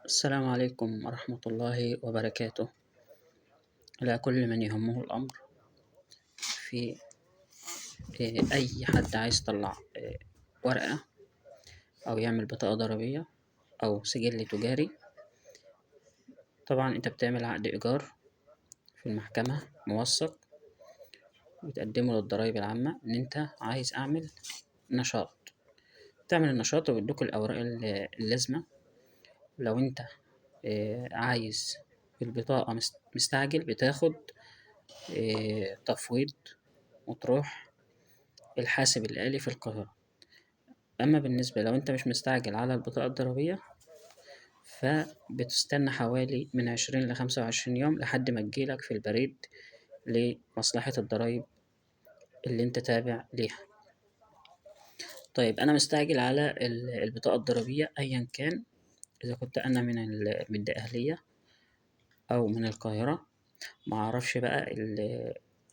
السلام عليكم ورحمة الله وبركاته. إلى كل من يهمه الأمر في أي حد عايز يطلع ورقة أو يعمل بطاقة ضريبية أو سجل تجاري. طبعا أنت بتعمل عقد إيجار في المحكمة موثق، بتقدمه للضرايب العامة إن أنت عايز أعمل نشاط. تعمل النشاط وبيدوك الأوراق اللازمة. لو أنت عايز البطاقة مستعجل بتاخد تفويض وتروح الحاسب الآلي في القاهرة. أما بالنسبة لو أنت مش مستعجل على البطاقة الضريبية فبتستنى حوالي من 20 ل25 يوم لحد ما تجيلك في البريد لمصلحة الضرايب اللي أنت تابع ليها. طيب أنا مستعجل على البطاقة الضريبية أيا كان، إذا كنت أنا من الدقهلية أو من القاهرة. معرفش بقى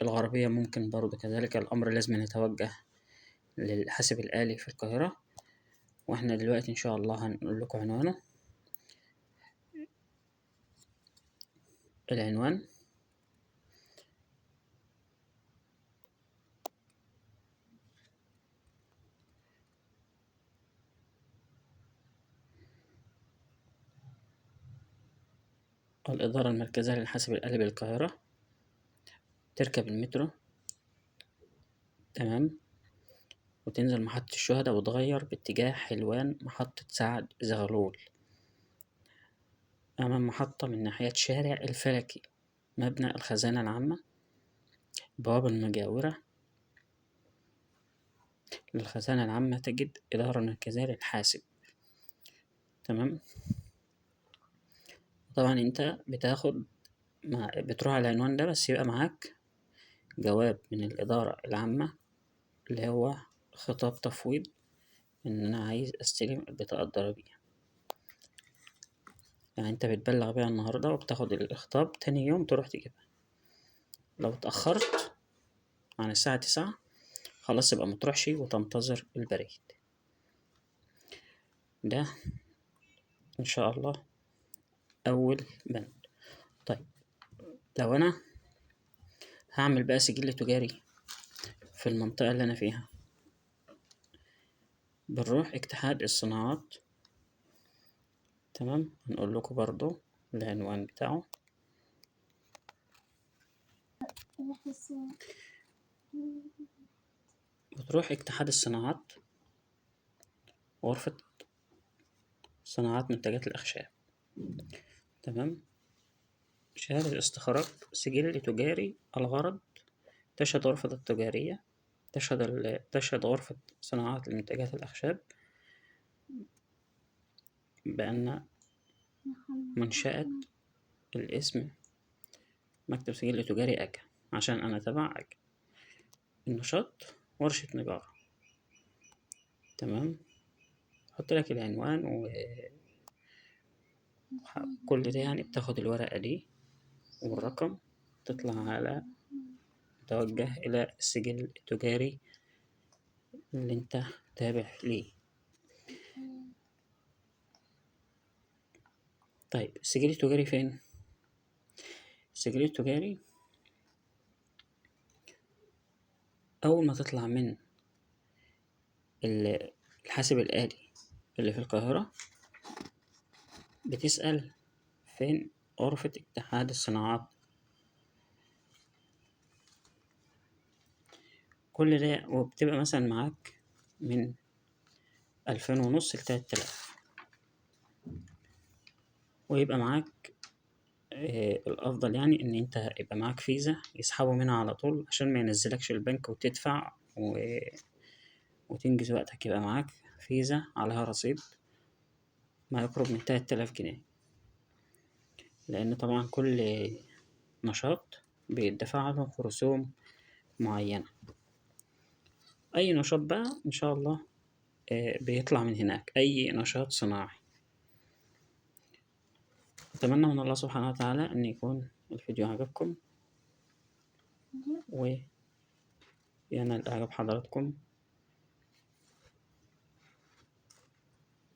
الغربية ممكن برضه كذلك الأمر، لازم نتوجه للحاسب الآلي في القاهرة. واحنا دلوقتي ان شاء الله هنقول لكم عنوانه. العنوان الإدارة المركزية للحاسب الآلي بالقاهرة. تركب المترو، تمام، وتنزل محطة الشهداء وتغير باتجاه حلوان محطة سعد زغلول، أمام محطة من ناحية شارع الفلكي مبنى الخزانة العامة، بوابة المجاورة للخزانة العامة تجد إدارة مركزية للحاسب. تمام. طبعا انت بتروح على العنوان ده، بس يبقى معاك جواب من الإدارة العامة اللي هو خطاب تفويض إن أنا عايز أستلم البطاقة الضريبية. يعني أنت بتبلغ بيها النهاردة وبتاخد الخطاب تاني يوم تروح تجيبها. لو اتأخرت عن الساعة 9 خلاص يبقى متروحش وتنتظر البريد ده إن شاء الله أول بند. طيب لو أنا هعمل بقى سجل تجاري في المنطقة اللي أنا فيها، بنروح اتحاد الصناعات. تمام، هنقول لكم برضو العنوان بتاعه. بتروح اتحاد الصناعات، غرفة صناعات منتجات الأخشاب. تمام. شهادة استخراج سجل تجاري الغرض تشهد غرفة التجارية تشهد غرفة صناعات المنتجات الأخشاب بأن منشأة الاسم مكتب سجل تجاري أكا، عشان أنا تبع أكا. النشاط ورشة نجارة. تمام. حط لك العنوان وكل ده، يعني بتاخد الورقة دي والرقم، تطلع على توجه إلى السجل التجاري اللي انت تابع ليه. طيب السجل التجاري فين؟ السجل التجاري أول ما تطلع من الحاسب الآلي اللي في القاهرة بتسأل فين غرفة اتحاد الصناعات. كل ده وبتبقى مثلا معاك من 2500 ل3000، ويبقى معاك الأفضل يعني إن أنت يبقى معاك فيزا يسحبوا منها على طول عشان ما ينزلكش البنك وتدفع وتنجز وقتك. يبقى معاك فيزا عليها رصيد ما يقرب من 3000 جنيه، لأن طبعا كل نشاط بيدفع له رسوم معينة. أي نشاط بقى إن شاء الله بيطلع من هناك، أي نشاط صناعي. أتمنى من الله سبحانه وتعالى أن يكون الفيديو عجبكم وينال إعجاب حضراتكم.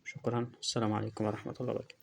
شكرا، السلام عليكم ورحمة الله وبركاته.